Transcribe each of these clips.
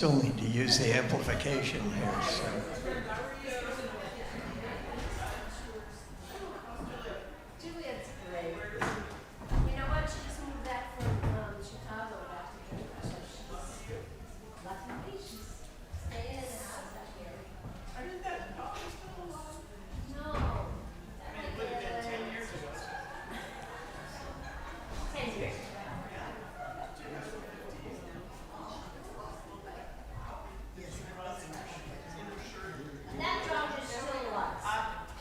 still need to use the amplification here. So. Juliet's great. You know what? She just moved back from Chicago back to Denver, so she's lucky. She's staying in the house out here. No. That might be 10 years ago. 10 years. That dog is still alive. I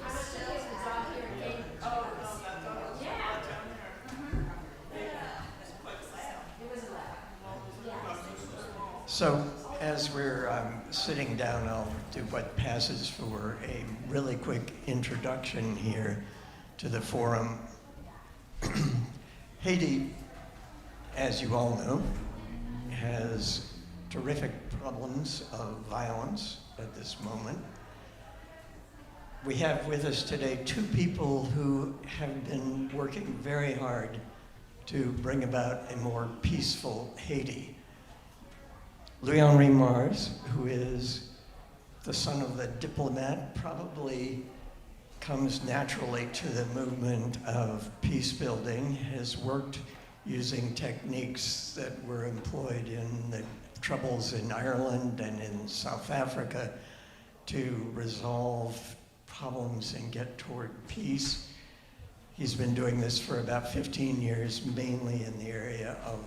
was still the dog here in Haiti. Yeah. It was a lab. Yeah. So as we're sitting down, I'll do what passes for a really quick introduction here to the forum. Haiti, as you all know, has terrific problems of violence at this moment. We have with us today two people who have been working very hard to bring about a more peaceful Haiti. Louis-Henri Mars, who is the son of a diplomat, probably comes naturally to the movement of peace building, has worked using techniques that were employed in the troubles in Ireland and in South Africa to resolve problems and get toward peace. He's been doing this for about 15 years, mainly in the area of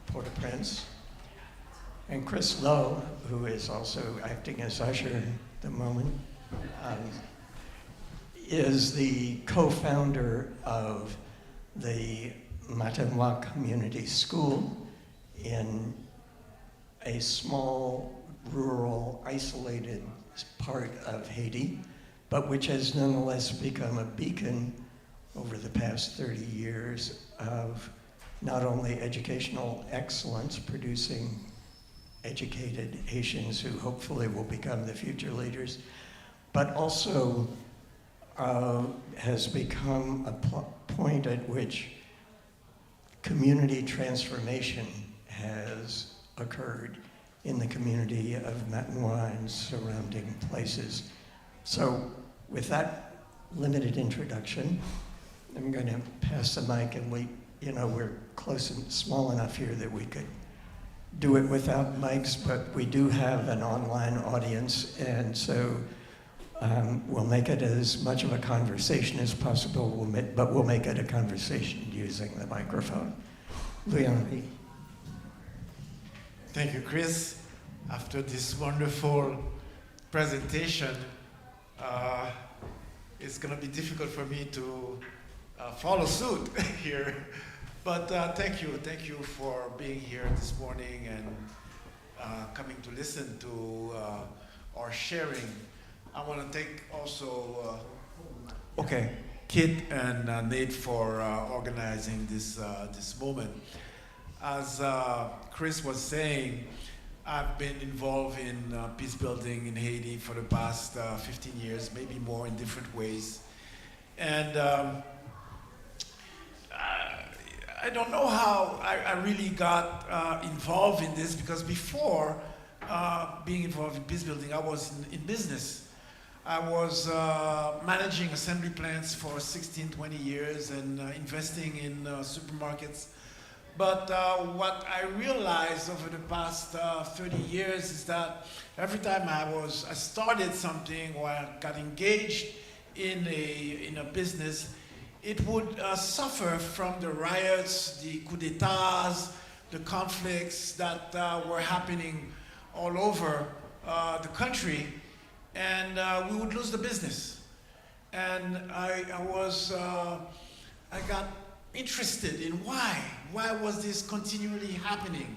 Port-au-Prince. And Chris Lowe, who is also acting as usher at the moment, is the co-founder of the Matanois Community School in a small, rural, isolated part of Haiti, but which has nonetheless become a beacon over the past 30 years of not only educational excellence, producing educated Haitians who hopefully will become the future leaders, but also has become a point at which community transformation has occurred in the community of Matanois and surrounding places. So with that limited introduction, I'm going to pass the mic, and we're close and small enough here that we could do it without mics, but we do have an online audience, and so we'll make it as much of a conversation as possible, but we'll make it a conversation using the microphone. Louis-Henri. Thank you, Chris. After this wonderful presentation, it's going to be difficult for me to follow suit here. But thank you for being here this morning and coming to listen to our sharing. I want to thank also Kit and Nate for organizing this moment. As Chris was saying, I've been involved in peace building in Haiti for the past 15 years, maybe more in different ways. And I don't know how I really got involved in this, because before being involved in peace building, I was in business. I was managing assembly plants for 16, 20 years and investing in supermarkets. But what I realized over the past 30 years is that every time I started something or I got engaged in a business, it would suffer from the riots, the coups d'etats, the conflicts that were happening all over the country, and we would lose the business. And I got interested in why was this continually happening?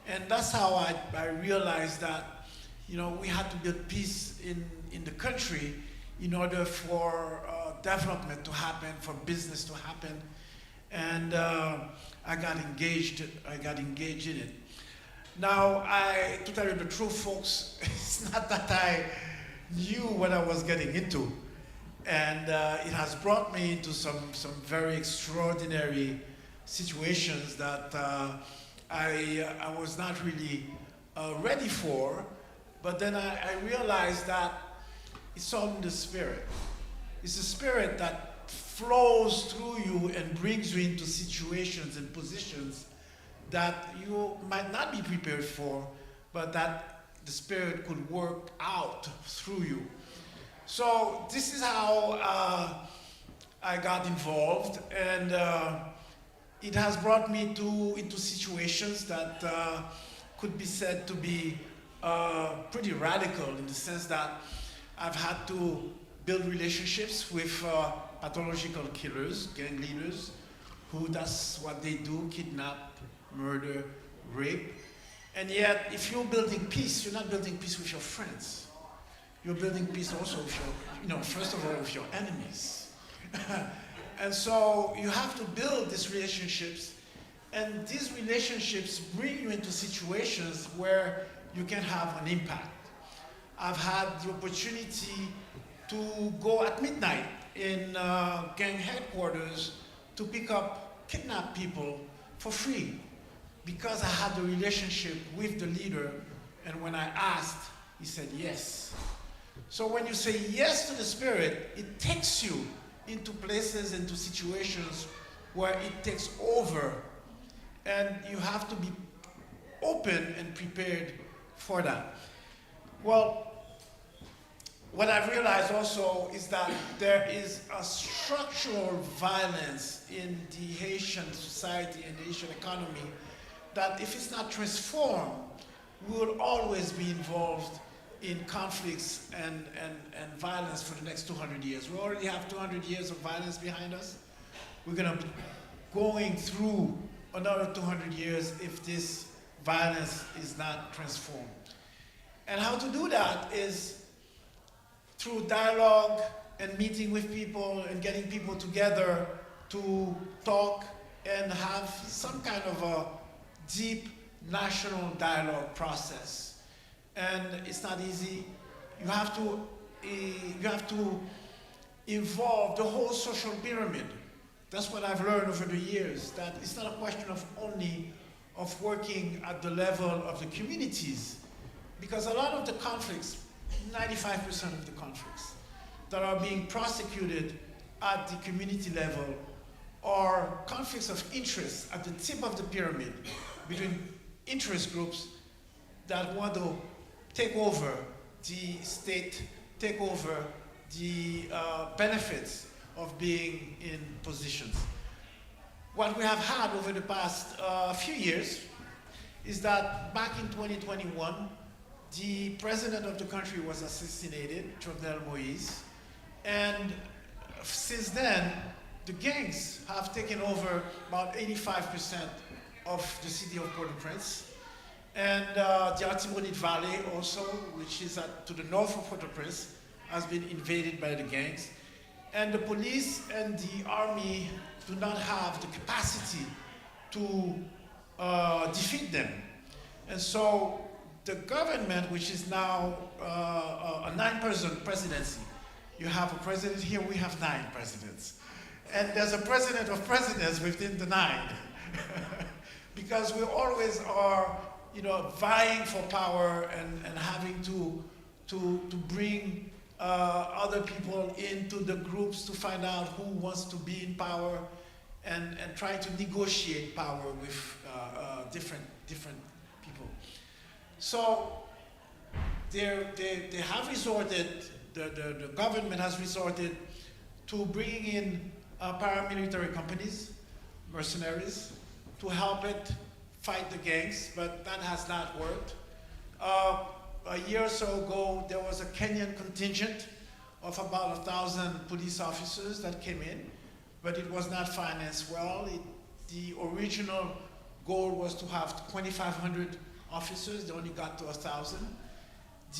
And that's how I realized that, we had to build peace in the country in order for development to happen, for business to happen. And I got engaged in it. Now, to tell you the truth, folks, it's not that I knew what I was getting into. And it has brought me into some very extraordinary situations that I was not really ready for, but then I realized that it's all in the spirit. It's the spirit that flows through you and brings you into situations and positions that you might not be prepared for, but that the spirit could work out through you. So this is how I got involved, and it has brought me into situations that could be said to be pretty radical, in the sense that I've had to build relationships with pathological killers, gang leaders, who that's what they do: kidnap, murder, rape. And yet, if you're building peace, you're not building peace with your friends. You're building peace also with your, first of all, with your enemies. And so you have to build these relationships, and these relationships bring you into situations where you can have an impact. I've had the opportunity to go at midnight in gang headquarters to pick up kidnapped people for free, because I had the relationship with the leader, and when I asked, he said yes. So when you say yes to the Spirit, it takes you into places, into situations where it takes over, and you have to be open and prepared for that. Well, what I've realized also is that there is a structural violence in the Haitian society and the Haitian economy that, if it's not transformed, we will always be involved in conflicts and violence for the next 200 years. We already have 200 years of violence behind us. We're going to be going through another 200 years if this violence is not transformed. And how to do that is through dialogue and meeting with people and getting people together to talk and have some kind of a deep national dialogue process. And it's not easy. You have to involve the whole social pyramid. That's what I've learned over the years, that it's not a question of only of working at the level of the communities, because a lot of the conflicts, 95% of the conflicts that are being prosecuted at the community level are conflicts of interest at the tip of the pyramid between interest groups that want to take over the state, take over the benefits of being in positions. What we have had over the past few years is that back in 2021, the president of the country was assassinated, Jovenel Moïse, and since then, the gangs have taken over about 85% of the city of Port-au-Prince. And the Artibonite Valley also, which is to the north of Port-au-Prince, has been invaded by the gangs. And the police and the army do not have the capacity to defeat them. And so the government, which is now a 9-person presidency, you have a president here, we have 9 presidents. And there's a president of presidents within the 9. Because we always are, vying for power and having to bring other people into the groups to find out who wants to be in power and try to negotiate power with different people. So they have resorted, the government has resorted to bringing in paramilitary companies, mercenaries, to help it fight the gangs, but that has not worked. A year or so ago, there was a Kenyan contingent of about 1,000 police officers that came in, but it was not financed well. The original goal was to have 2,500 officers. They only got to 1,000.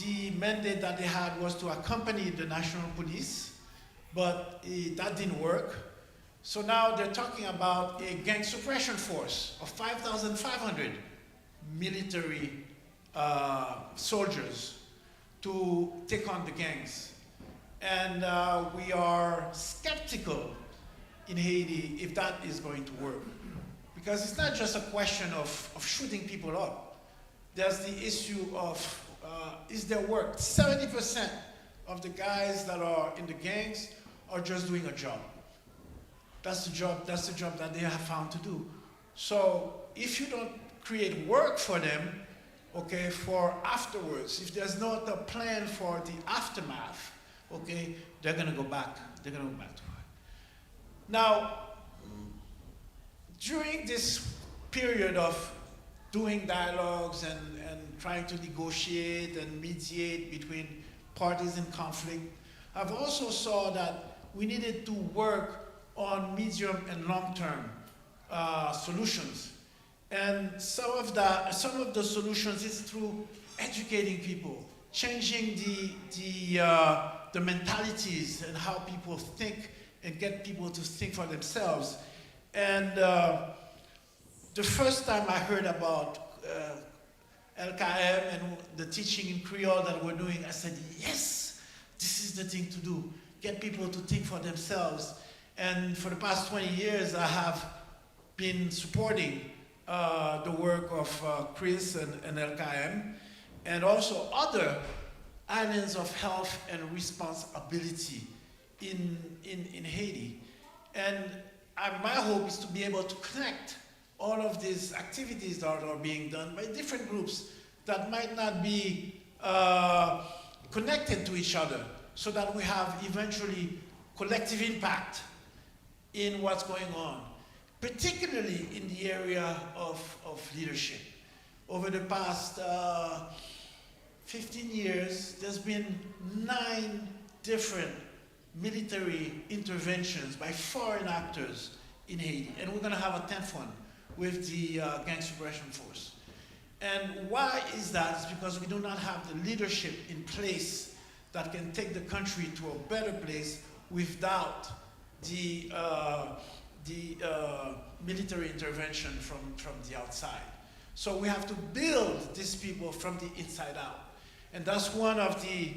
The mandate that they had was to accompany the national police, but that didn't work. So now they're talking about a gang suppression force of 5,500 military soldiers to take on the gangs. And we are skeptical in Haiti if that is going to work. Because it's not just a question of shooting people up. there's the issue of is there work? 70% of the guys that are in the gangs are just doing a job. That's the job that they have found to do. So if you don't create work for them, okay, for afterwards, if there's not a plan for the aftermath, okay, they're gonna go back. They're gonna go back to work. Now, during this period of doing dialogues and trying to negotiate and mediate between parties in conflict, I've also saw that we needed to work on medium and long-term solutions. And some of the solutions is through educating people, changing the mentalities and how people think and get people to think for themselves. And the first time I heard about LKM and the teaching in Creole that we're doing, I said, yes, this is the thing to do. Get people to think for themselves. And for the past 20 years, I have been supporting the work of Chris and LKM, and also other islands of health and responsibility in Haiti. And my hope is to be able to connect all of these activities that are being done by different groups that might not be connected to each other, so that we have eventually collective impact in what's going on, particularly in the area of leadership. Over the past 15 years, there's been 9 different military interventions by foreign actors in Haiti, and we're going to have a 10th one with the Gang Suppression Force. And why is that? It's because we do not have the leadership in place that can take the country to a better place without the military intervention from the outside. So we have to build these people from the inside out. And that's one of the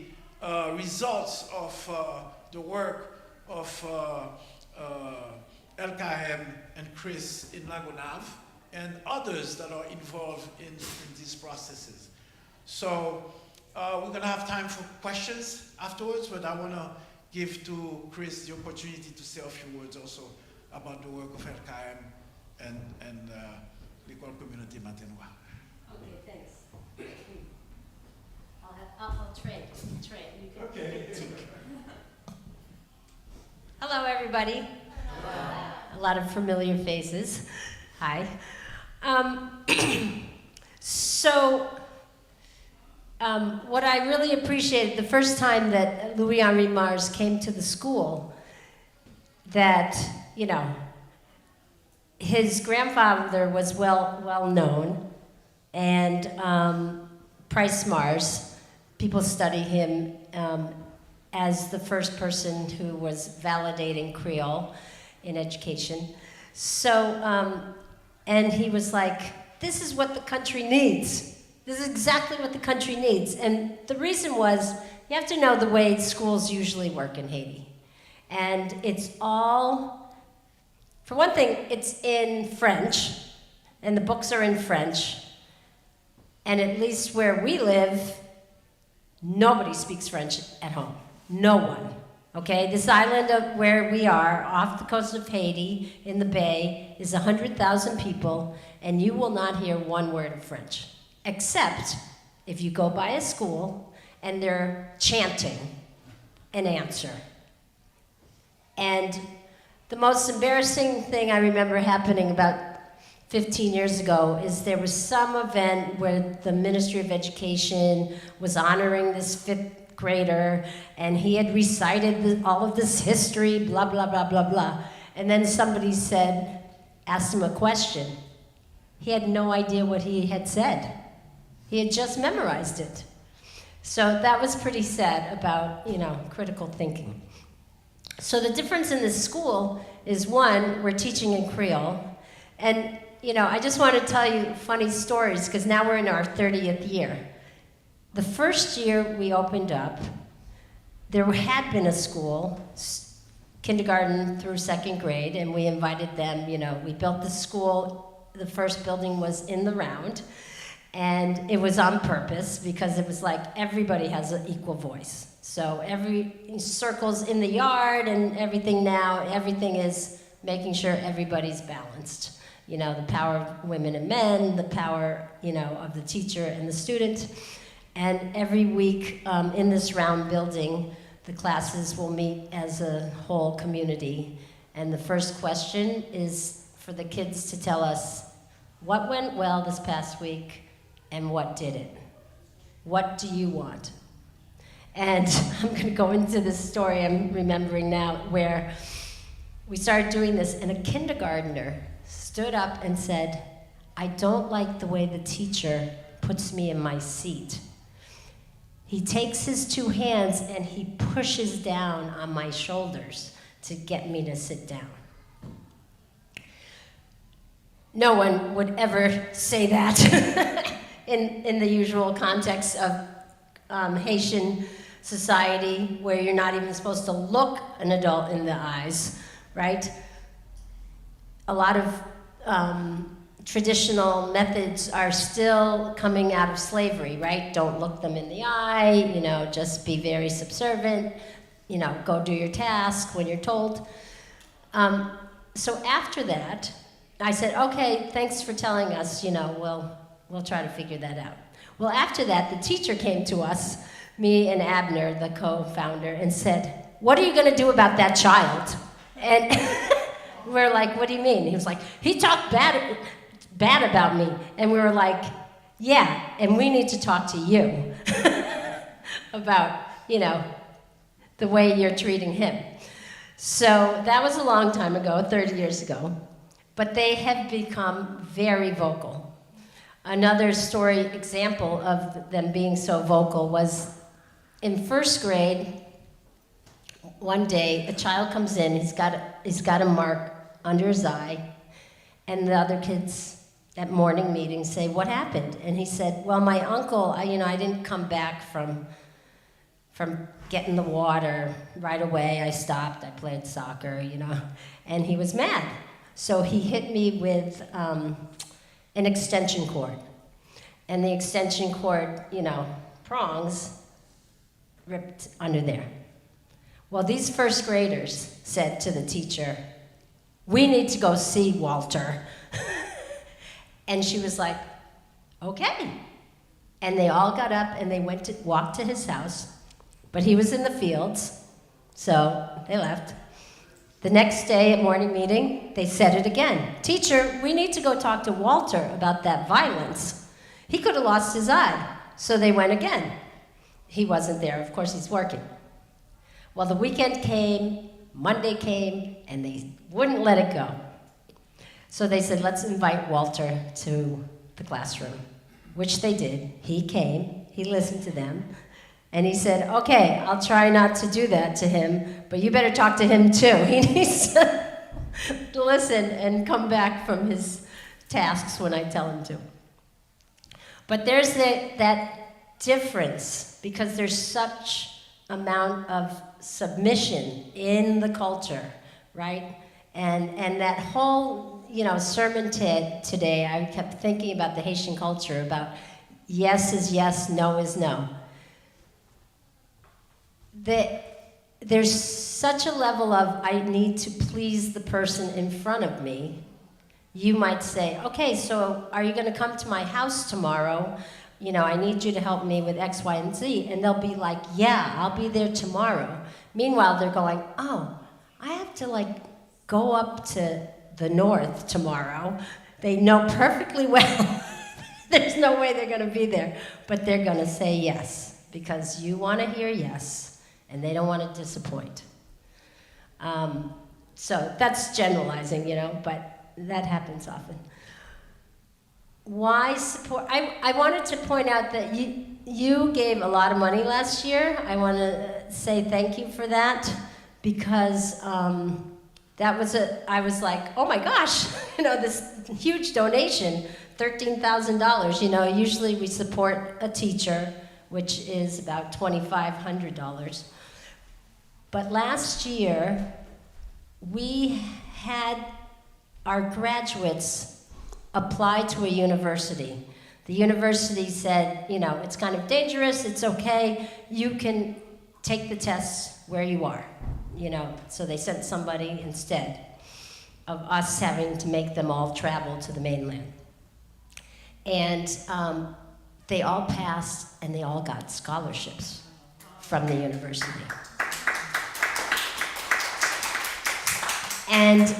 results of the work of LKM and Chris in Lagonav and others that are involved in these processes. So we're going to have time for questions afterwards, but I want to give to Chris the opportunity to say a few words also about the work of LKM and l'école communauté Matenois. Okay, thanks. I'll trade. You can Okay. Hello, everybody. A lot of familiar faces. Hi. What I really appreciated the first time that Louis-Henri Mars came to the school, that, you know, his grandfather was well known, and Price Mars, people study him as the first person who was validating Creole in education. So, and he was like, this is what the country needs. This is exactly what the country needs. And the reason was, you have to know the way schools usually work in Haiti. And it's all, for one thing, it's in French, and the books are in French. And at least where we live, nobody speaks French at home. No one. Okay, this island of where we are, off the coast of Haiti, in the bay, is 100,000 people, and you will not hear one word of French. Except if you go by a school and they're chanting an answer. And the most embarrassing thing I remember happening about 15 years ago is there was some event where the Ministry of Education was honoring this 5th grader, and he had recited all of this history, blah, blah, blah, blah, blah. And then somebody asked him a question. He had no idea what he had said. He had just memorized it. So that was pretty sad about, you know, critical thinking. So the difference in this school is, one, we're teaching in Creole. And, you know, I just want to tell you funny stories, because now we're in our 30th year. The first year we opened up, there had been a school, kindergarten through 2nd grade, and we invited them, you know, we built the school, the first building was in the round, And it was on purpose because it was like everybody has an equal voice. So every circles in the yard and everything now, everything is making sure everybody's balanced. You know, the power of women and men, the power, you know, of the teacher and the student. And every week in this round building, the classes will meet as a whole community. And the first question is for the kids to tell us what went well this past week and what didn't. What do you want? And I'm going to go into this story I'm remembering now where we started doing this and a kindergartner stood up and said, I don't like the way the teacher puts me in my seat. He takes his two hands and he pushes down on my shoulders to get me to sit down. No one would ever say that in the usual context of Haitian society where you're not even supposed to look an adult in the eyes, right? A lot of traditional methods are still coming out of slavery, right? Don't look them in the eye, you know, just be very subservient, you know, go do your task when you're told. So after that, I said, okay, thanks for telling us, you know, we'll try to figure that out. Well, after that, the teacher came to us, me and Abner, the co-founder, and said, what are you going to do about that child? And we're like, what do you mean? He was like, he talked bad about me. And we were like, yeah, and we need to talk to you about, you know, the way you're treating him. So that was a long time ago, 30 years ago. But they have become very vocal. Another story example of them being so vocal was in first grade, one day a child comes in, he's got a mark under his eye, and the other kids at morning meeting say, what happened? And he said, well, my uncle, I didn't come back from getting the water right away. I stopped, I played soccer, you know, and he was mad. So he hit me with an extension cord. And the extension cord, you know, prongs ripped under there. Well, these first graders said to the teacher, we need to go see Walter. And she was like, okay. And they all got up and they walked to his house, but he was in the fields, so they left. The next day at morning meeting, they said it again. Teacher, we need to go talk to Walter about that violence. He could have lost his eye. So they went again. He wasn't there. Of course, he's working. Well, the weekend came, Monday came, and they wouldn't let it go. So they said, let's invite Walter to the classroom, which they did. He came, he listened to them, and he said, okay, I'll try not to do that to him, but you better talk to him too. He needs to listen and come back from his tasks when I tell him to. But there's that difference because there's such amount of submission in the culture, right? And that whole, you know, sermon today, I kept thinking about the Haitian culture, about yes is yes, no is no. There's such a level of I need to please the person in front of me. You might say, okay, so are you going to come to my house tomorrow? You know, I need you to help me with X, Y, and Z. And they'll be like, yeah, I'll be there tomorrow. Meanwhile, they're going, oh, I have to like go up to the north tomorrow. They know perfectly well there's no way they're going to be there, but they're going to say yes because you want to hear yes. And they don't want to disappoint. So that's generalizing, you know, but that happens often. Why support? I wanted to point out that you gave a lot of money last year. I want to say thank you for that because that was I was like, oh my gosh, you know, this huge donation, $13,000. You know, usually we support a teacher, which is about $2,500. But last year, we had our graduates apply to a university. The university said, you know, it's kind of dangerous, it's okay, you can take the tests where you are, you know. So they sent somebody instead of us having to make them all travel to the mainland. And they all passed and they all got scholarships from the university. And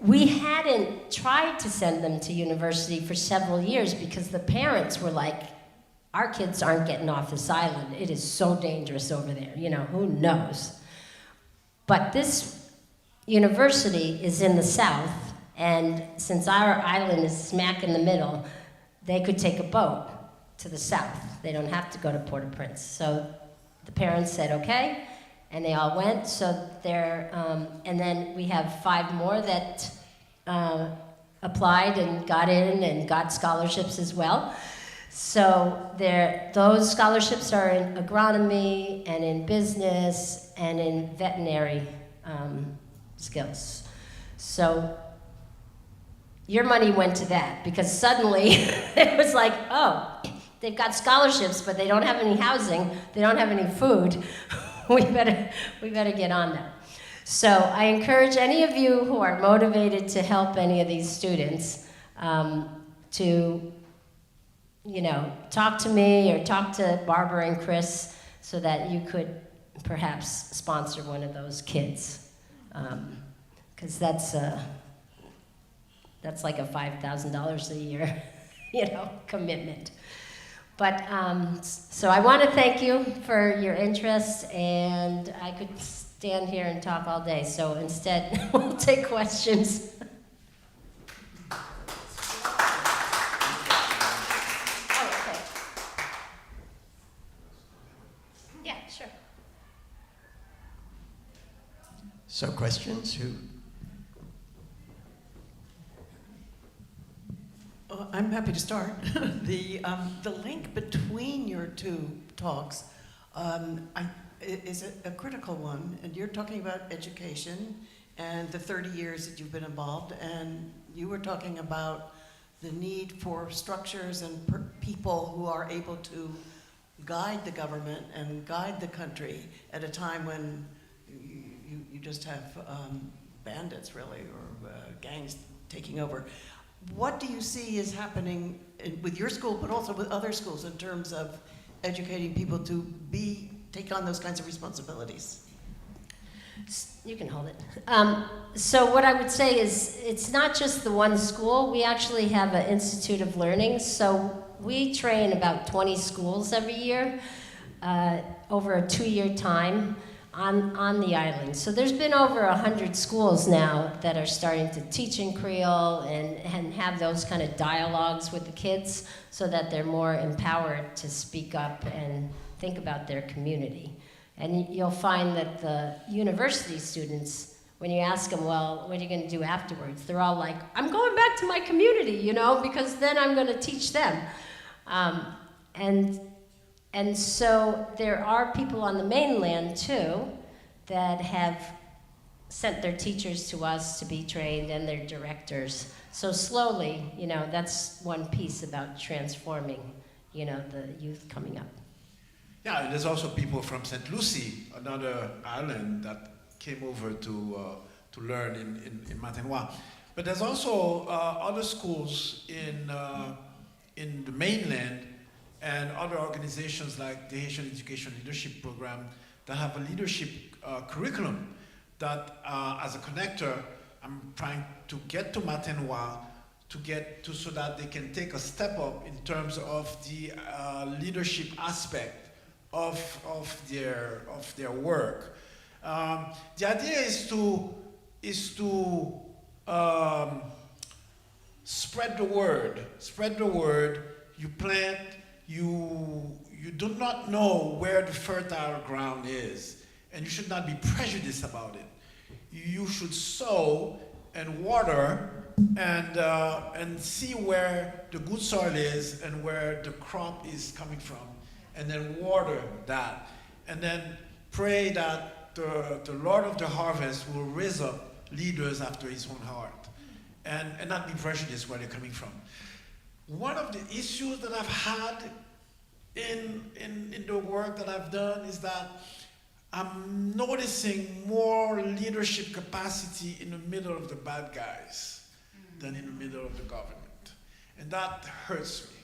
we hadn't tried to send them to university for several years because the parents were like, our kids aren't getting off this island. It is so dangerous over there. You know, who knows? But this university is in the south, and since our island is smack in the middle, they could take a boat to the south. They don't have to go to Port-au-Prince. So the parents said, okay, and they all went. So they're, and then we have 5 more that applied and got in and got scholarships as well. So those scholarships are in agronomy and in business and in veterinary skills. So your money went to that because suddenly it was like, oh, they've got scholarships, but they don't have any housing, they don't have any food. we better get on that. So I encourage any of you who are motivated to help any of these students to, you know, talk to me or talk to Barbara and Chris so that you could perhaps sponsor one of those kids. Because that's like a $5,000 a year, you know, commitment. But, so I want to thank you for your interest, and I could stand here and talk all day, so instead we'll take questions. Oh, okay. Yeah, sure. So questions? Who? I'm happy to start. The link between your 2 talks is a critical one, and you're talking about education and the 30 years that you've been involved, and you were talking about the need for structures and people who are able to guide the government and guide the country at a time when you just have bandits, really, or gangs taking over. What do you see is happening with your school, but also with other schools, in terms of educating people to take on those kinds of responsibilities? You can hold it. So what I would say is, it's not just the one school. We actually have an Institute of Learning. So we train about 20 schools every year over a 2-year time on the island. So there's been over 100 schools now that are starting to teach in Creole and have those kind of dialogues with the kids so that they're more empowered to speak up and think about their community. And you'll find that the university students, when you ask them, well, what are you going to do afterwards? They're all like, I'm going back to my community, you know, because then I'm going to teach them. And so there are people on the mainland, too, that have sent their teachers to us to be trained and their directors. So slowly, you know, that's one piece about transforming, you know, the youth coming up. Yeah, and there's also people from St. Lucie, another island that came over to learn in Matenois. But there's also other schools in the mainland and other organizations like the Haitian Education Leadership Program that have a leadership curriculum that, as a connector, I'm trying to get to Matenois so that they can take a step up in terms of the leadership aspect of their work. The idea is to spread the word. Spread the word. You plant. You do not know where the fertile ground is, and you should not be prejudiced about it. You should sow and water and see where the good soil is and where the crop is coming from, and then water that, and then pray that the Lord of the harvest will raise up leaders after his own heart, and not be prejudiced where they're coming from. one of the issues that I've had in the work that I've done is that I'm noticing more leadership capacity in the middle of the bad guys than in the middle of the government. And that hurts me,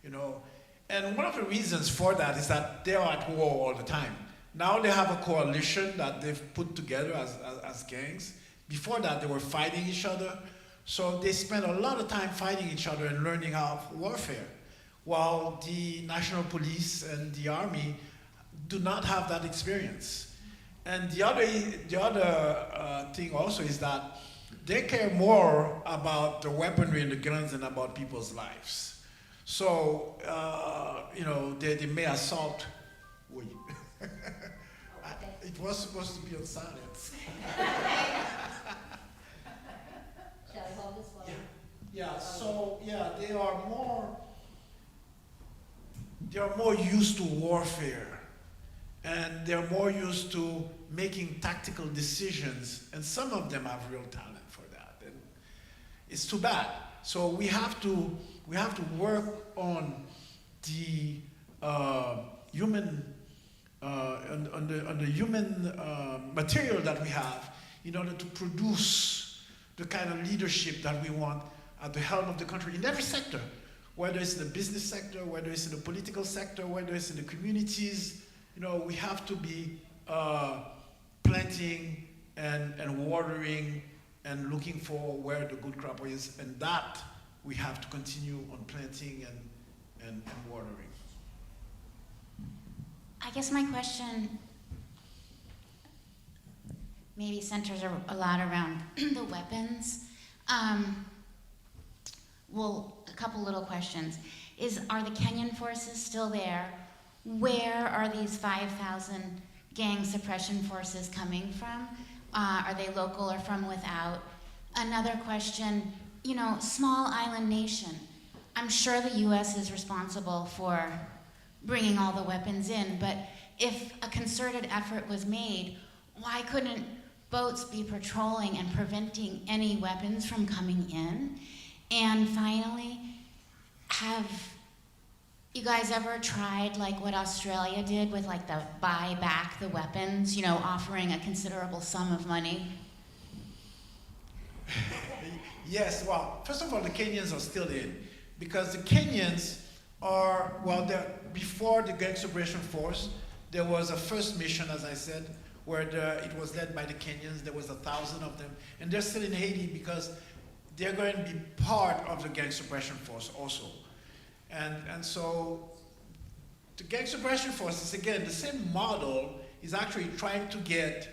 you know. And one of the reasons for that is that they're at war all the time. Now they have a coalition that they've put together as gangs. Before that, they were fighting each other. So they spend a lot of time fighting each other and learning how warfare, while the national police and the army do not have that experience. And the other thing also is that they care more about the weaponry and the guns than about people's lives. So, you know, they may assault. Wait. It was supposed to be on silence. Shall I hold this one? Yeah, so, yeah, they are more used to warfare, and they're more used to making tactical decisions, and some of them have real talent for that, and it's too bad. So we have to work on the human on the human material that we have in order to produce the kind of leadership that we want at the helm of the country in every sector, whether it's in the business sector, whether it's in the political sector, whether it's in the communities. You know, we have to be planting and watering and looking for where the good crop is, and that we have to continue on planting and watering. I guess my question maybe centers a lot around the weapons. Well, a couple little questions. Are the Kenyan forces still there? Where are these 5,000 gang suppression forces coming from? Are they local or from without? Another question, you know, small island nation. I'm sure the US is responsible for bringing all the weapons in, but if a concerted effort was made, why couldn't boats be patrolling and preventing any weapons from coming in? And finally, have you guys ever tried like what Australia did with like the buy back the weapons, you know, offering a considerable sum of money? Yes, well, first of all, the Kenyans are still in, because the Kenyans are, well, before the Gang Suppression Force, there was a first mission, as I said, where it was led by the Kenyans. There was 1,000 of them, and they're still in Haiti because they're going to be part of the Gang Suppression Force also. And so the Gang Suppression Force is, again, the same model, is actually trying to get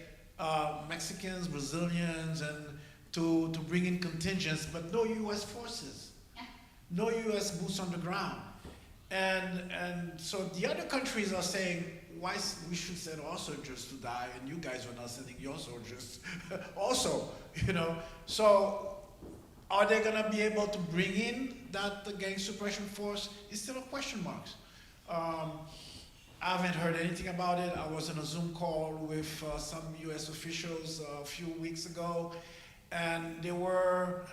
Mexicans, Brazilians, and to bring in contingents, but no U.S. forces, no U.S. boots on the ground. And so the other countries are saying, why we should send our soldiers to die, and you guys are not sending your soldiers also, you know. So are they gonna be able to bring in the gang suppression force? It's still a question mark. I haven't heard anything about it. I was on a Zoom call with some US officials a few weeks ago, and they were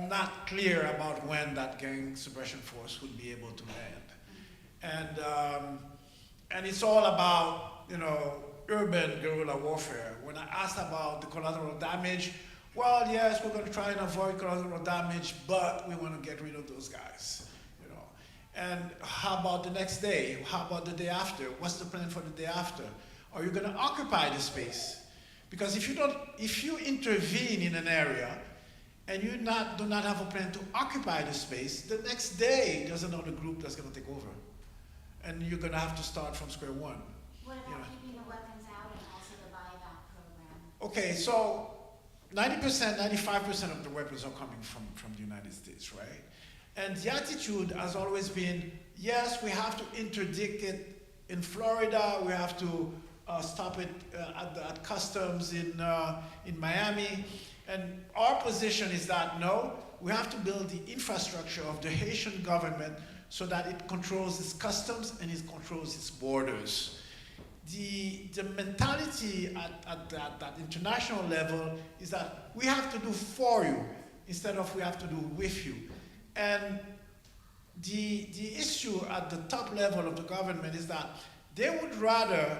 not clear about when that gang suppression force would be able to land. And it's all about, you know, urban guerrilla warfare. When I asked about the collateral damage, well, yes, we're going to try and avoid collateral damage, but we want to get rid of those guys, you know. And how about the next day? How about the day after? What's the plan for the day after? Are you going to occupy the space? Because if you intervene in an area and you do not have a plan to occupy the space, the next day there's another group that's going to take over. And you're going to have to start from square one. What about keeping the weapons out and also the buyback program? Okay, so 90%, 95% of the weapons are coming from the United States, right? And the attitude has always been, yes, we have to interdict it in Florida, we have to stop it at customs in Miami. And our position is that, no, we have to build the infrastructure of the Haitian government so that it controls its customs and it controls its borders. The mentality at that international level is that we have to do for you instead of we have to do with you. And the issue at the top level of the government is that they would rather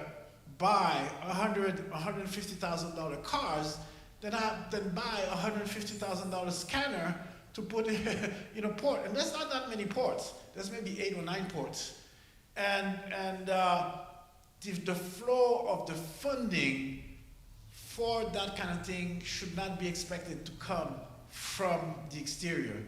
buy $150,000 cars than buy $150,000 scanner to put in a port. And there's not that many ports. There's maybe 8 or 9 ports. And the flow of the funding for that kind of thing should not be expected to come from the exterior.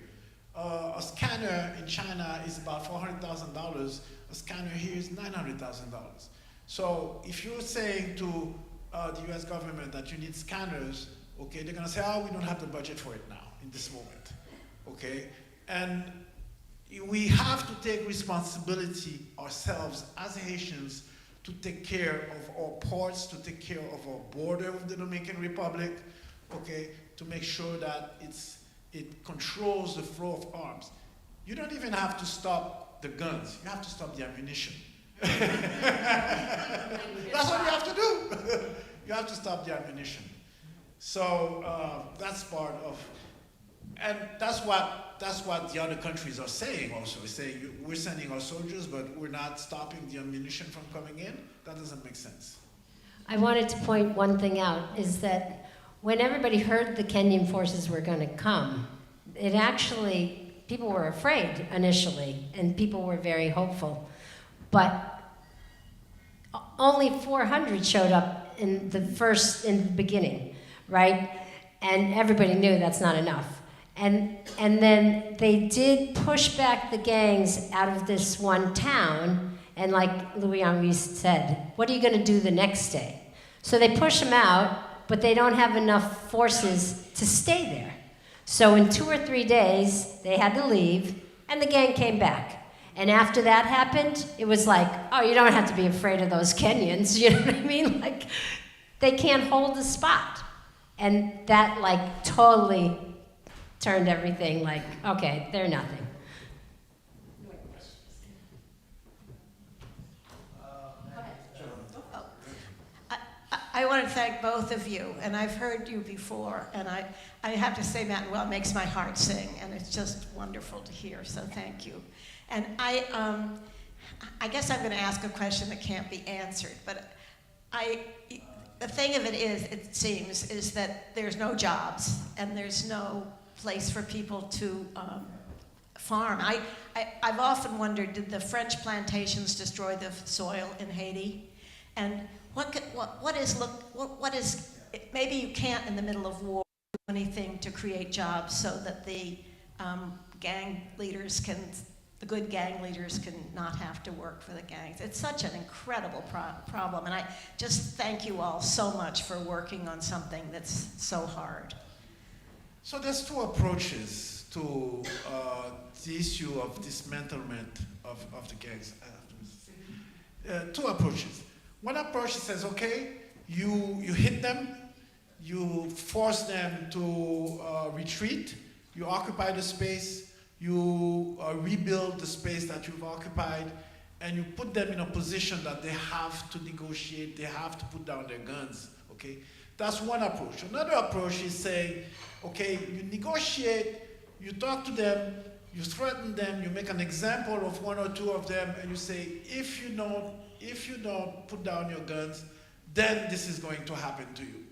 A scanner in China is about $400,000. A scanner here is $900,000. So if you're saying to the US government that you need scanners, okay, they're gonna say, oh, we don't have the budget for it now, in this moment, okay? And we have to take responsibility ourselves as Haitians to take care of our ports, to take care of our border with the Dominican Republic, okay, to make sure that it controls the flow of arms. You don't even have to stop the guns, you have to stop the ammunition. That's what you have to do. You have to stop the ammunition. So that's part of, and that's what the other countries are saying also. They're saying we're sending our soldiers, but we're not stopping the ammunition from coming in. That doesn't make sense. I wanted to point one thing out, is that when everybody heard the Kenyan forces were going to come, it actually, people were afraid initially, and people were very hopeful. But only 400 showed up in the beginning, right? And everybody knew that's not enough. And then they did push back the gangs out of this one town, and like Louis Henri said, what are you going to do the next day? So they push them out, but they don't have enough forces to stay there. So in 2 or 3 days, they had to leave, and the gang came back. And after that happened, it was like, oh, you don't have to be afraid of those Kenyans, you know what I mean? Like, they can't hold the spot. And that, like, totally turned everything like, okay, they're nothing. I want to thank both of you, and I've heard you before, and I have to say Manuel makes my heart sing, and it's just wonderful to hear, so thank you. And I guess I'm going to ask a question that can't be answered, but the thing of it is, it seems, is that there's no jobs, and there's no place for people to farm. I've often wondered, did the French plantations destroy the soil in Haiti? And what is, maybe you can't in the middle of war do anything to create jobs so that the gang leaders the good gang leaders can not have to work for the gangs. It's such an incredible problem, and I just thank you all so much for working on something that's so hard. So there's 2 approaches to the issue of dismantlement of the gangs. 2 approaches. One approach says, okay, you hit them, you force them to retreat, you occupy the space, you rebuild the space that you've occupied, and you put them in a position that they have to negotiate, they have to put down their guns, okay? That's one approach. Another approach is saying, okay, you negotiate, you talk to them, you threaten them, you make an example of 1 or 2 of them, and you say, if you don't put down your guns, then this is going to happen to you.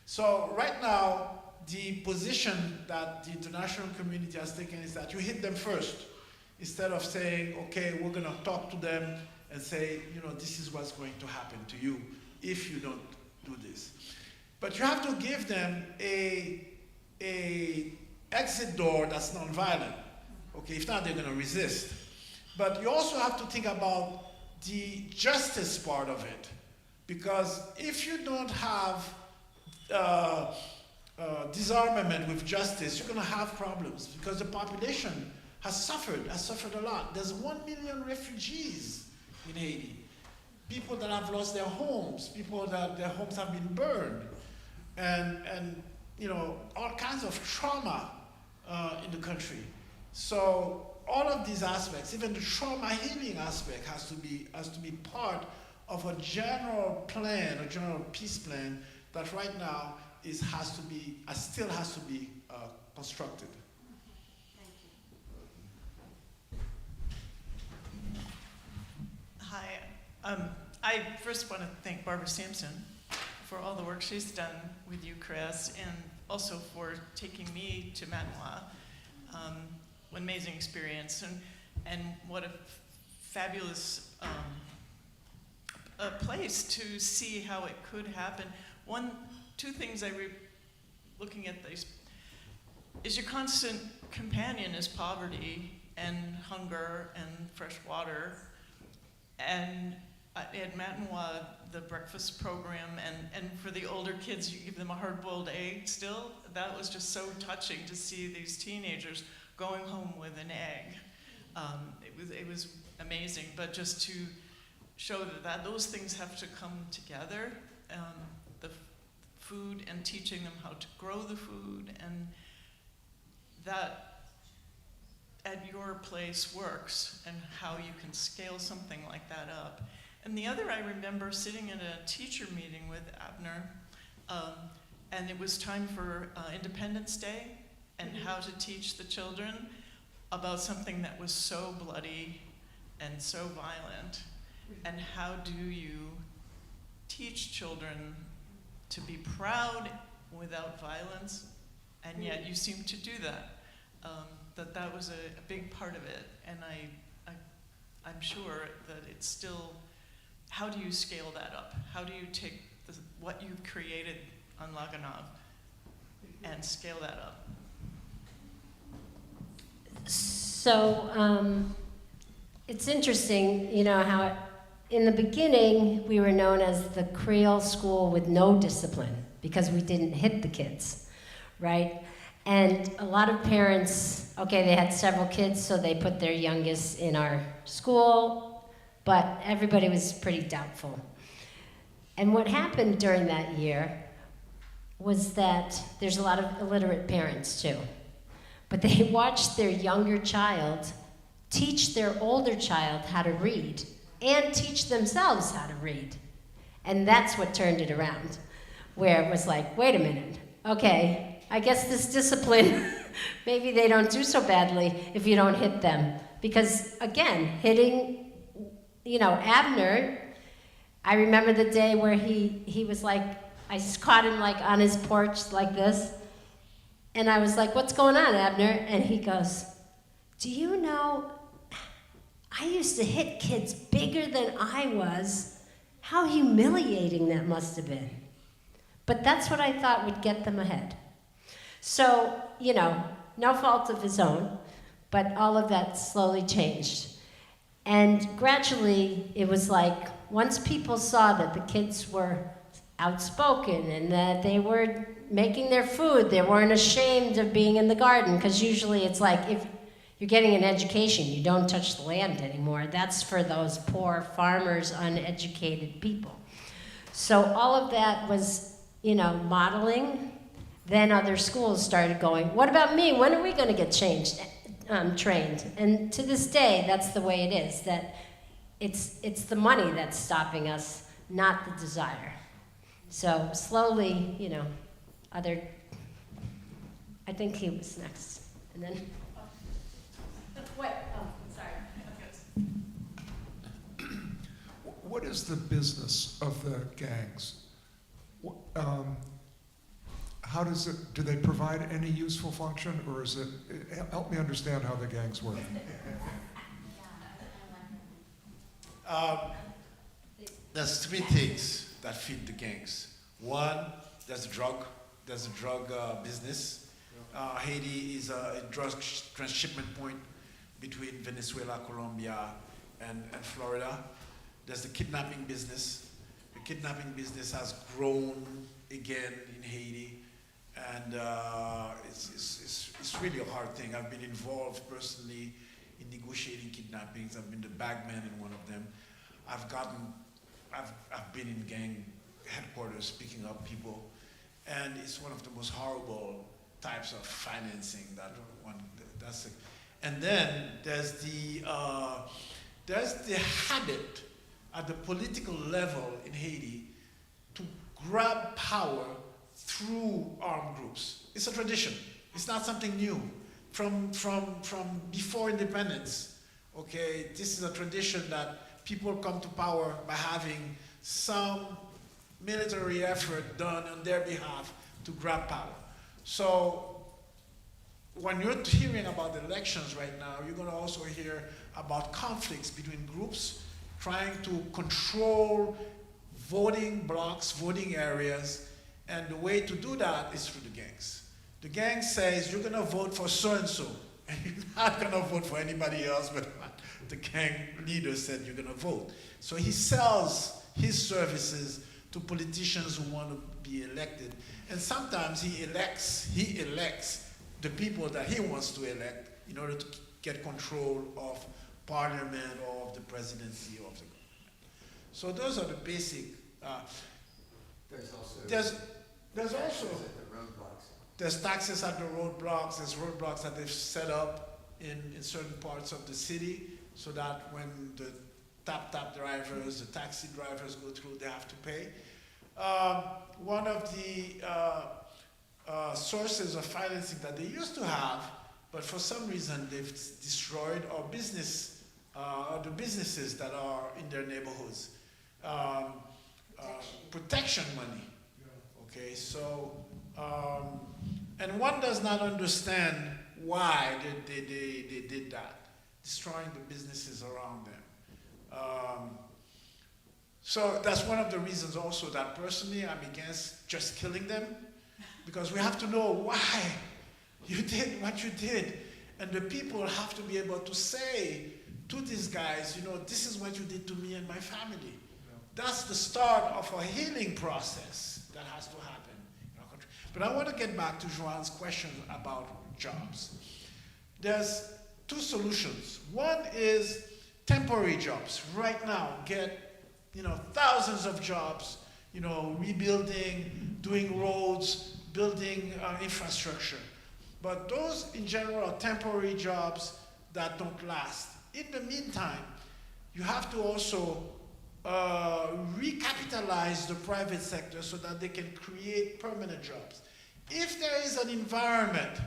So right now, the position that the international community has taken is that you hit them first, instead of saying, okay, we're going to talk to them and say, you know, this is what's going to happen to you if you don't do this. But you have to give them a exit door that's nonviolent. Okay, if not, they're going to resist. But you also have to think about the justice part of it, because if you don't have disarmament with justice, you're going to have problems, because the population has suffered a lot. There's 1 million refugees in Haiti, people that have lost their homes, people that their homes have been burned, and you know, all kinds of trauma in the country. So all of these aspects, even the trauma healing aspect, has to be part of a general plan, a general peace plan that right now still has to be constructed. Thank you. I first want to thank Barbara Sampson for all the work she's done with you, Chris, and also for taking me to Manoa. What an amazing experience, and what a fabulous a place to see how it could happen. Two things looking at these, is your constant companion is poverty and hunger and fresh water. And at Manoa, the breakfast program, and for the older kids, you give them a hard-boiled egg still. That was just so touching to see these teenagers going home with an egg. It was amazing, but just to show that those things have to come together, the food and teaching them how to grow the food, and that at your place works, and how you can scale something like that up. And the other, I remember sitting in a teacher meeting with Abner, and it was time for Independence Day, and how to teach the children about something that was so bloody and so violent. And how do you teach children to be proud without violence? And yet you seem to do that. That was a big part of it. And I'm sure that it's still, how do you scale that up? How do you take what you've created on Laganov and scale that up? So it's interesting, you know, how in the beginning we were known as the Creole school with no discipline because we didn't hit the kids, right? And a lot of parents, okay, they had several kids, so they put their youngest in our school, but everybody was pretty doubtful. And what happened during that year was that there's a lot of illiterate parents too. But they watched their younger child teach their older child how to read and teach themselves how to read. And that's what turned it around, where it was like, wait a minute, okay, I guess this discipline, maybe they don't do so badly if you don't hit them. Because again, hitting, you know, Abner, I remember the day where he was like, I just caught him like on his porch like this. And I was like, what's going on, Abner? And he goes, do you know, I used to hit kids bigger than I was. How humiliating that must have been. But that's what I thought would get them ahead. So, you know, no fault of his own, but all of that slowly changed. And gradually, it was like, once people saw that the kids were outspoken and that they were making their food, they weren't ashamed of being in the garden, because usually it's like, if you're getting an education, you don't touch the land anymore. That's for those poor farmers, uneducated people. So all of that was, you know, modeling. Then other schools started going, what about me? When are we going to get trained? And to this day, that's the way it is, that it's the money that's stopping us, not the desire. So slowly, you know, I think he was next. And then, wait, oh, sorry. What is the business of the gangs? How does it, do they provide any useful function, or is it, help me understand how the gangs work. There's three things that feed the gangs. One, there's a drug business. Haiti is a drug transshipment point between Venezuela, Colombia, and Florida. There's the kidnapping business. The kidnapping business has grown again in Haiti, and it's really a hard thing. I've been involved personally in negotiating kidnappings. I've been the bagman in one of them. I've been in gang headquarters picking up people, and it's one of the most horrible types of financing and then there's the habit at the political level in Haiti to grab power through armed groups. It's a tradition. It's not something new. From before independence, okay, this is a tradition that people come to power by having some military effort done on their behalf to grab power. So when you're hearing about the elections right now, you're going to also hear about conflicts between groups trying to control voting blocks, voting areas, and the way to do that is through the gangs. The gang says, you're going to vote for so-and-so, and you're not going to vote for anybody else but what the gang leader said you're going to vote. So he sells his services to politicians who want to be elected, and sometimes he elects the people that he wants to elect in order to get control of parliament or of the presidency of the government. So those are the basic. There's also there's taxes at the roadblocks. There's roadblocks that they've set up in certain parts of the city, so that when the tap drivers, the taxi drivers go through, they have to pay. One of the sources of financing that they used to have, but for some reason they've destroyed, are the businesses that are in their neighborhoods. Protection money. Okay, so, and one does not understand why they did that, destroying the businesses around them. So that's one of the reasons also that personally I'm against just killing them, because we have to know why you did what you did. And the people have to be able to say to these guys, this is what you did to me and my family. That's the start of a healing process that has to happen in our country. But I want to get back to Joanne's question about jobs. There's two solutions. One is temporary jobs. Right now, get thousands of jobs, rebuilding, doing roads, building infrastructure. But those, in general, are temporary jobs that don't last. In the meantime, you have to also recapitalize the private sector so that they can create permanent jobs. If there is an environment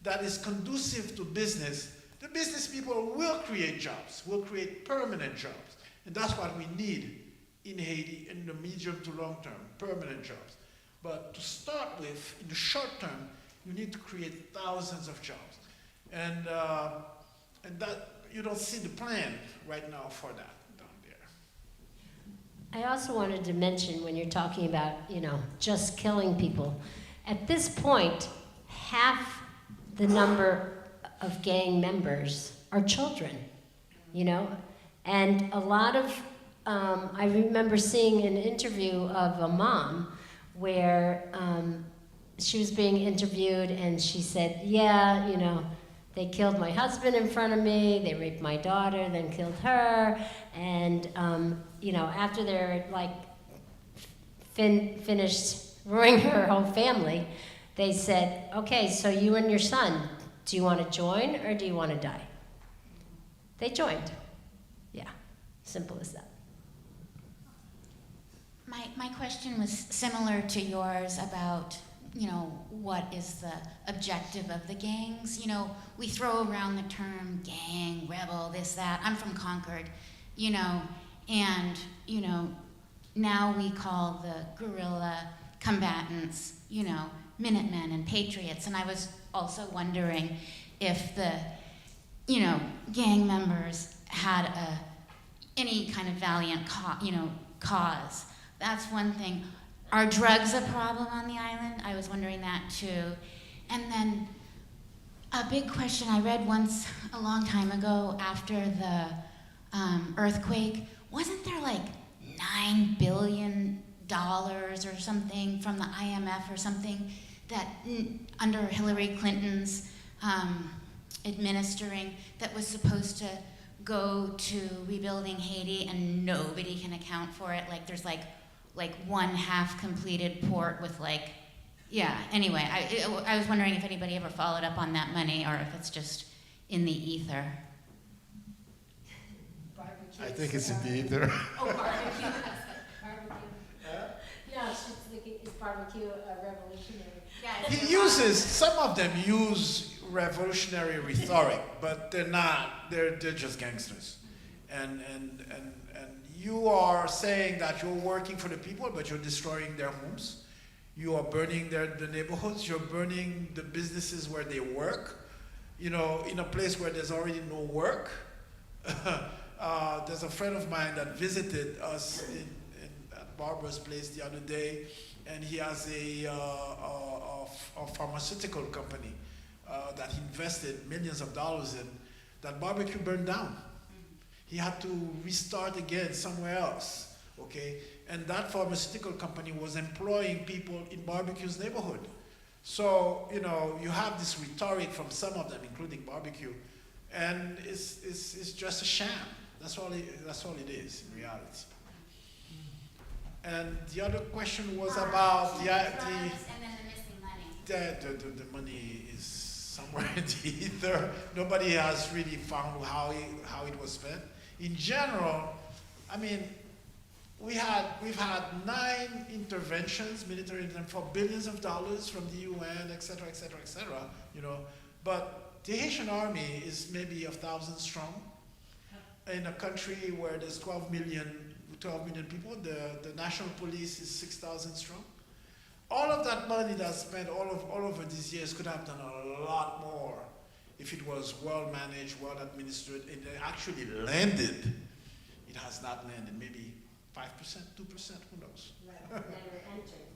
that is conducive to business, the business people will create jobs, will create permanent jobs. And that's what we need in Haiti in the medium to long term, permanent jobs. But to start with, in the short term, you need to create thousands of jobs. And that you don't see the plan right now for that down there. I also wanted to mention, when you're talking about, just killing people, at this point, half the number of gang members are children, and a lot of, I remember seeing an interview of a mom where she was being interviewed and she said, they killed my husband in front of me, they raped my daughter, then killed her, and after they're finished ruining her whole family, they said, okay, so you and your son, do you want to join or do you want to die? They joined. Yeah, simple as that. My question was similar to yours about, what is the objective of the gangs? We throw around the term gang, rebel, this, that. I'm from Concord, and, now we call the guerrilla combatants, Minutemen and Patriots. And I was also wondering if the, gang members had any kind of valiant cause. That's one thing. Are drugs a problem on the island? I was wondering that too. And then a big question I read once a long time ago after the earthquake, wasn't there $9 billion or something from the IMF or something that under Hillary Clinton's administering that was supposed to go to rebuilding Haiti, and nobody can account for it? There's one half completed port with anyway, I was wondering if anybody ever followed up on that money or if it's just in the ether. I think it's in the ether. Oh, barbecue. Yeah, she's thinking, is barbecue a revolutionary? Yeah, Some of them use revolutionary rhetoric, but they're not. They're just gangsters. And you are saying that you're working for the people, but you're destroying their homes. You are burning the neighborhoods. You're burning the businesses where they work. You know, in a place where there's already no work. There's a friend of mine that visited us at Barbara's place the other day, and he has a pharmaceutical company that he invested millions of dollars in. That barbecue burned down. He had to restart again somewhere else, okay? And that pharmaceutical company was employing people in barbecue's neighborhood. So, you know, you have this rhetoric from some of them, including barbecue, and it's just a sham. That's all it is in reality. And the other question was about the and then the missing money. the money is somewhere in the ether. Nobody has really found how it was spent. In general, I mean, we've had 9 interventions, military interventions, for billions of dollars from the UN, et cetera, you know. But the Haitian army is maybe 1,000 strong. In a country where there's 12 million people, the national police is 6,000 strong. All of that money that's spent all over these years could have done a lot more if it was well managed, well administered, and it actually landed. It has not landed, maybe 5%, 2%, who knows? Never entered.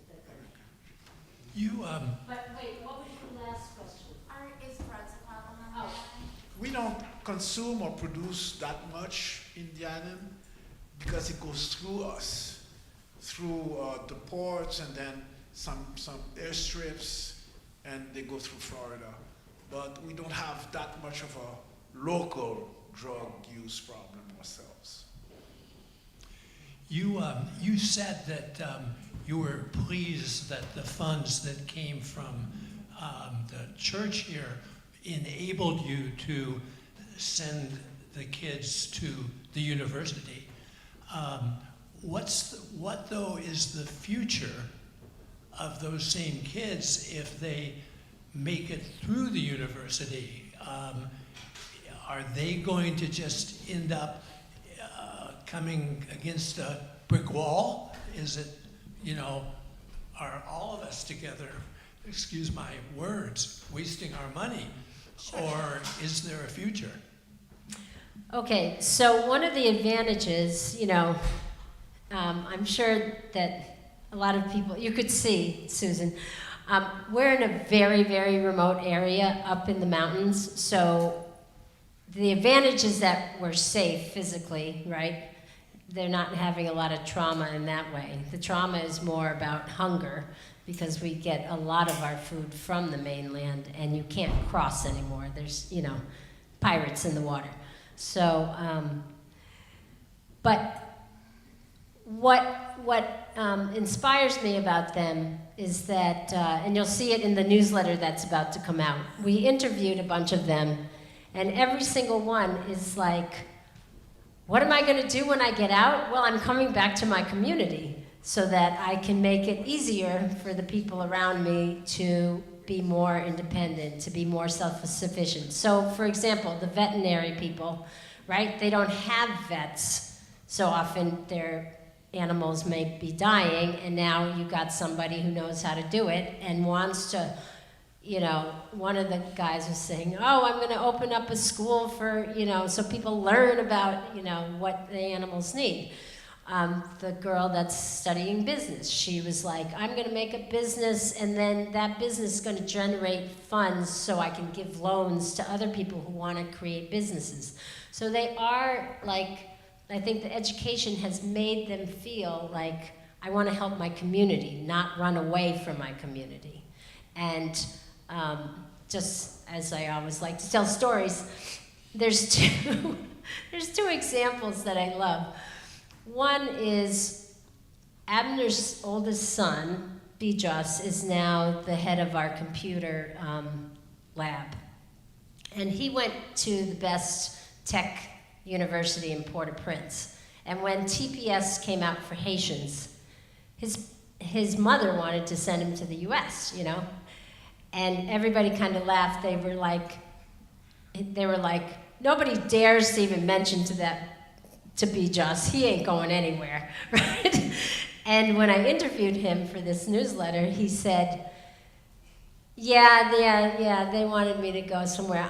You, But wait, what was your last question? Is drugs a problem on the Oh. island? We don't consume or produce that much in the island because it goes through us, through the ports and then some airstrips, and they go through Florida. But we don't have that much of a local drug use problem ourselves. you said that you were pleased that the funds that came from the church here enabled you to send the kids to the university. What though is the future of those same kids if they make it through the university? Are they going to just end up coming against a brick wall? Is it, you know, are all of us together, excuse my words, wasting our money? Or is there a future? Okay, so one of the advantages, you know, I'm sure that a lot of people, you could see, Susan, we're in a very, very remote area up in the mountains, so the advantage is that we're safe physically, right? They're not having a lot of trauma in that way. The trauma is more about hunger, because we get a lot of our food from the mainland, and you can't cross anymore. There's, you know, pirates in the water. So, but what inspires me about them is that, and you'll see it in the newsletter that's about to come out. We interviewed a bunch of them, and every single one is like, what am I going to do when I get out? Well, I'm coming back to my community so that I can make it easier for the people around me to be more independent, to be more self-sufficient. So, for example, the veterinary people, right? They don't have vets. So often their animals may be dying, and now you got somebody who knows how to do it and wants to, you know, one of the guys was saying, oh, I'm going to open up a school for, you know, so people learn about, you know, what the animals need. The girl that's studying business, she was like, I'm going to make a business, and then that business is going to generate funds so I can give loans to other people who want to create businesses. So they are like, I think the education has made them feel like, I want to help my community, not run away from my community. And just as I always like to tell stories, there's two examples that I love. One is Abner's oldest son, Bijos, is now the head of our computer lab. And he went to the best tech university in Port-au-Prince. And when TPS came out for Haitians, his mother wanted to send him to the US, you know? And everybody kind of laughed. They were like, nobody dares to even mention to that to be just. He ain't going anywhere, right? And when I interviewed him for this newsletter, he said, yeah, they wanted me to go somewhere.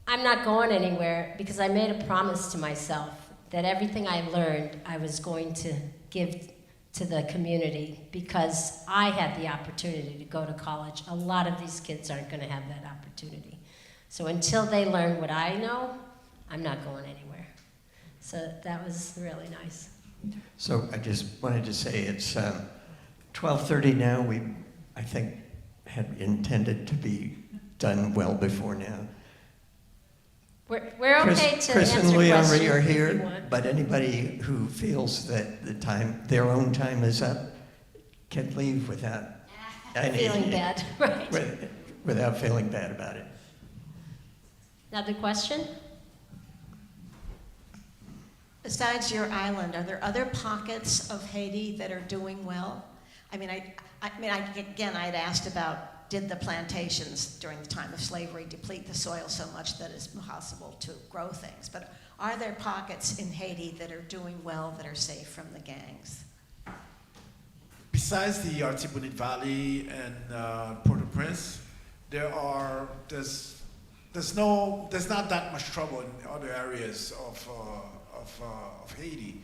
I'm not going anywhere because I made a promise to myself that everything I learned I was going to give to the community because I had the opportunity to go to college. A lot of these kids aren't going to have that opportunity. So until they learn what I know, I'm not going anywhere. So that was really nice. So I just wanted to say it's 12:30 now. We, I think, had intended to be done well before now. We're okay to Chris answer and Leon questions are if you here, want. but anybody who feels that their own time is up can leave without Feeling bad, right? without feeling bad about it. Another question? Besides your island, are there other pockets of Haiti that are doing well? I mean, I'd asked about, did the plantations during the time of slavery deplete the soil so much that it's impossible to grow things? But are there pockets in Haiti that are doing well, that are safe from the gangs? Besides the Artibonite Valley and Port-au-Prince, there's not that much trouble in other areas of Haiti.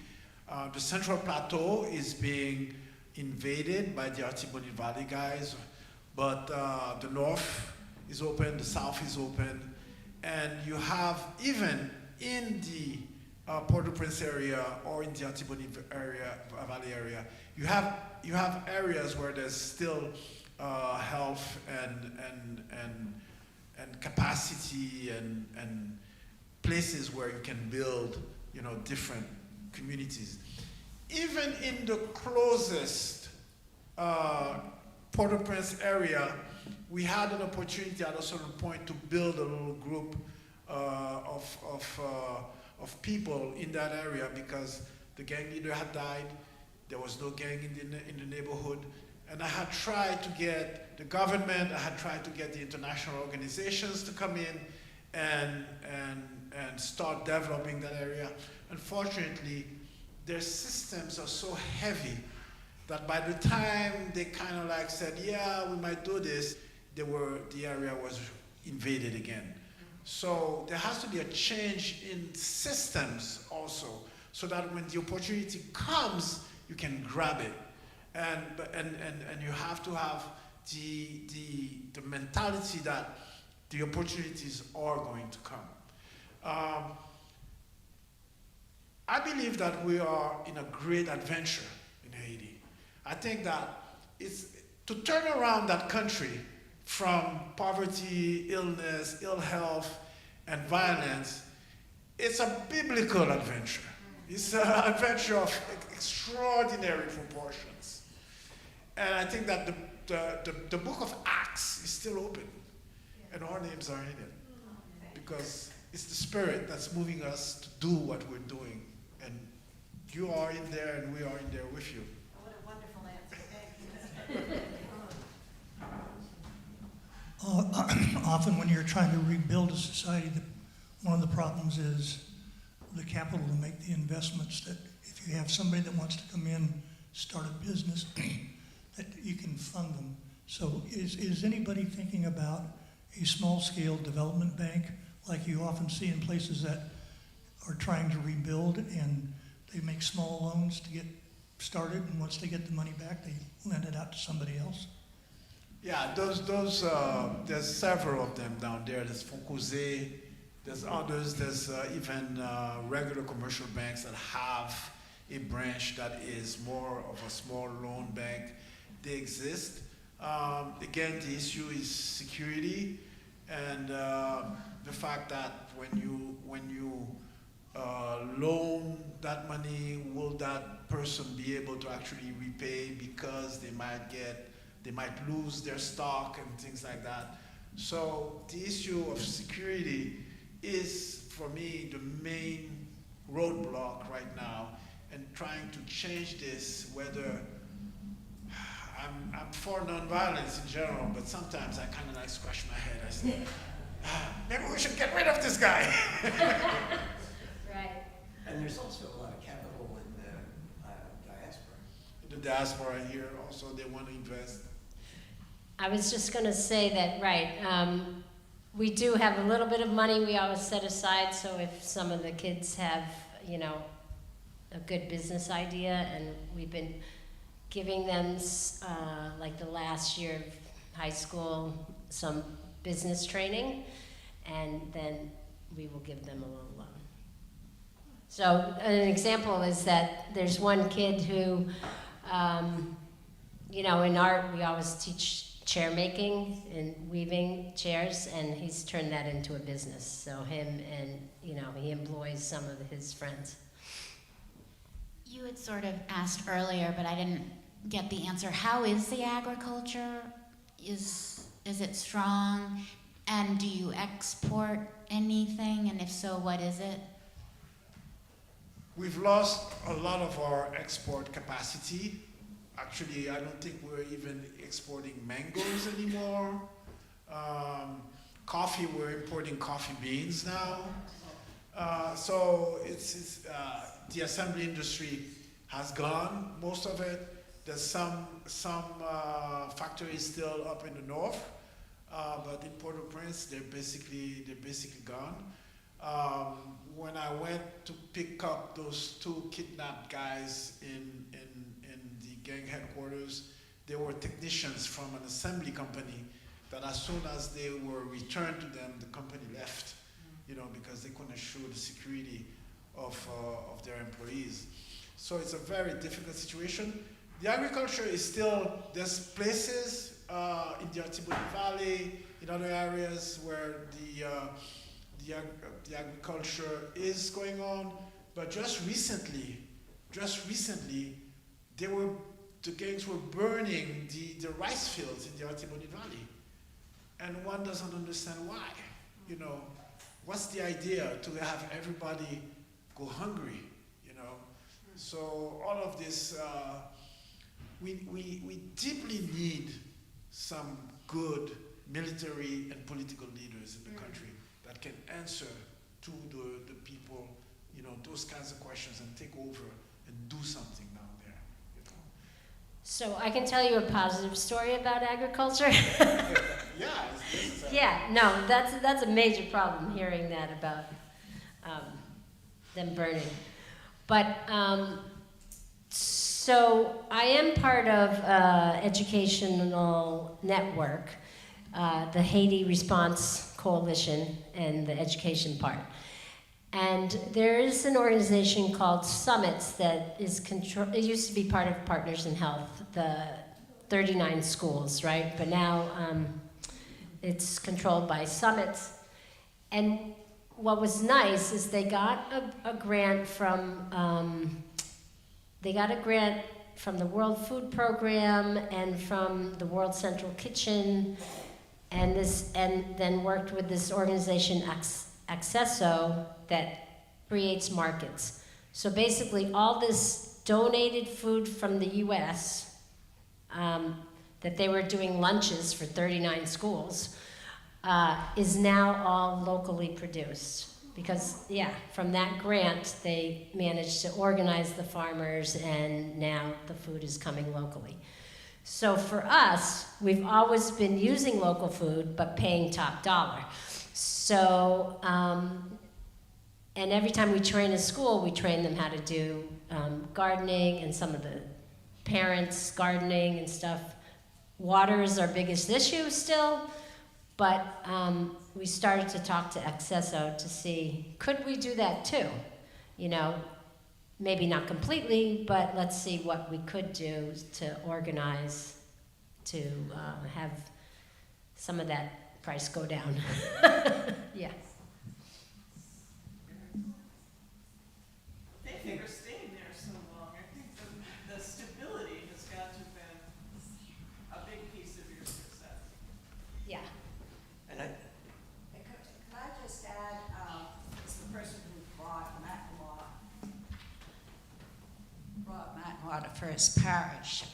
The Central Plateau is being invaded by the Artibonite Valley guys, but the north is open, the south is open, and you have, even in the Port-au-Prince area or in the Artibonite Valley area, you have areas where there's still health and capacity and places where you can build, different communities. Even in the closest Port-au-Prince area, we had an opportunity at a certain point to build a little group of people in that area because the gang leader had died. There was no gang in the neighborhood. And I had tried to get the government, I had tried to get the international organizations to come in and start developing that area. Unfortunately, their systems are so heavy that by the time they kind of like said, yeah, we might do this, the area was invaded again. So there has to be a change in systems also, so that when the opportunity comes, you can grab it. And you have to have the mentality that the opportunities are going to come. I believe that we are in a great adventure in Haiti. I think that it's to turn around that country from poverty, illness, ill health, and violence. It's a biblical adventure. It's an adventure of extraordinary proportions. And I think that the book of Acts is still open, and our names are in it, because it's the Spirit that's moving us to do what we're doing. And you are in there, and we are in there with you. What a wonderful answer. Thank you. Often when you're trying to rebuild a society, one of the problems is the capital to make the investments. That if you have somebody that wants to come in, start a business, that you can fund them. So is anybody thinking about a small-scale development bank like you often see in places that are trying to rebuild, and they make small loans to get started, and once they get the money back, they lend it out to somebody else? Yeah, there's several of them down there. There's Foncosé, there's others, there's even regular commercial banks that have a branch that is more of a small loan bank. They exist. Again, the issue is security, and the fact that when you loan that money, will that person be able to actually repay, because they might lose their stock and things like that. So the issue of security is, for me, the main roadblock right now, and trying to change this, whether I'm for nonviolence in general, but sometimes I kind of like scratch my head. I say, maybe we should get rid of this guy. Right. And there's also a lot of capital in the diaspora. The diaspora here also, they want to invest. I was just going to say that, right, we do have a little bit of money we always set aside, so if some of the kids have, you know, a good business idea, and we've been giving them, like the last year of high school, some business training, and then we will give them a little loan. So an example is that there's one kid who, you know, in art we always teach chair making and weaving chairs, and he's turned that into a business. So him and, you know, he employs some of his friends. You had sort of asked earlier, but I didn't get the answer. How is the agriculture? Is it strong? And do you export anything? And if so, what is it? We've lost a lot of our export capacity. Actually, I don't think we're even exporting mangoes anymore. Coffee, we're importing coffee beans now. So it's the assembly industry has gone, most of it. There's some factories still up in the north, but in Port-au-Prince, they're basically gone. When I went to pick up those 2 kidnapped guys in the gang headquarters, they were technicians from an assembly company that as soon as they were returned to them, the company left, you know, because they couldn't assure the security of their employees. So it's a very difficult situation. The agriculture is still, there's places in the Artibonite Valley, in other areas where the agriculture is going on, but just recently, the gangs were burning the rice fields in the Artibonite Valley, and one doesn't understand why. You know, what's the idea to have everybody go hungry? You know, so all of this, we deeply need some good military and political leaders in the country that can answer to the people, you know, those kinds of questions and take over and do something down there, you know. So I can tell you a positive story about agriculture. Yeah, no, that's a major problem, hearing that about them burning. But so I am part of educational network, the Haiti Response Coalition and the education part. And there is an organization called Summits that is it used to be part of Partners in Health, the 39 schools, right? But now it's controlled by Summits. And what was nice is they got a grant from the World Food Program and from the World Central Kitchen, and then worked with this organization Accesso that creates markets. So basically all this donated food from the US that they were doing lunches for 39 schools is now all locally produced. Because, yeah, from that grant, they managed to organize the farmers, and now the food is coming locally. So for us, we've always been using local food, but paying top dollar. So, and every time we train a school, we train them how to do gardening, and some of the parents gardening and stuff. Water is our biggest issue still, but we started to talk to Accesso to see, could we do that too? You know, maybe not completely, but let's see what we could do to organize to have some of that price go down. Yeah. Thank you for staying there so long. I think the stability has got to have been a big piece of your success. Yeah. And Could I just add, as the person who brought Matanoa to First Parish,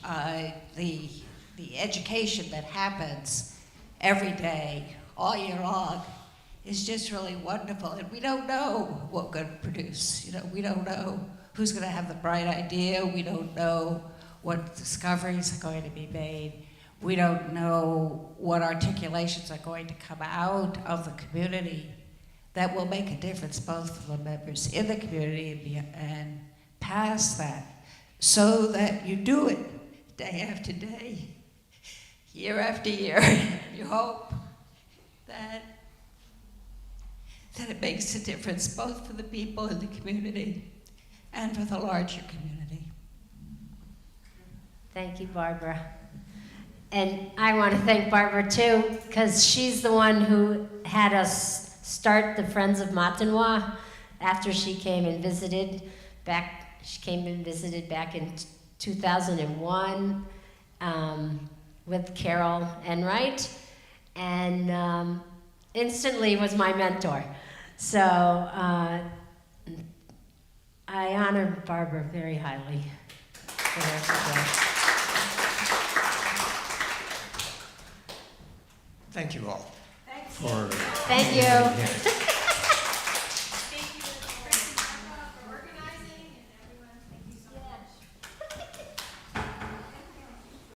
the education that happens every day, all year long, is just really wonderful. And we don't know what we're going to produce. You know, we don't know who's going to have the bright idea. We don't know what discoveries are going to be made. We don't know what articulations are going to come out of the community that will make a difference both for the members in the community and past that, so that you do it day after day, year after year. You hope that it makes a difference both for the people in the community and for the larger community. Thank you, Barbara. And I want to thank Barbara too, because she's the one who had us start the Friends of Matanwa after she came and visited back. She came and visited back in 2001 with Carol Enright, and instantly was my mentor. So I honor Barbara very highly for her today. Thank you all. For Thank you.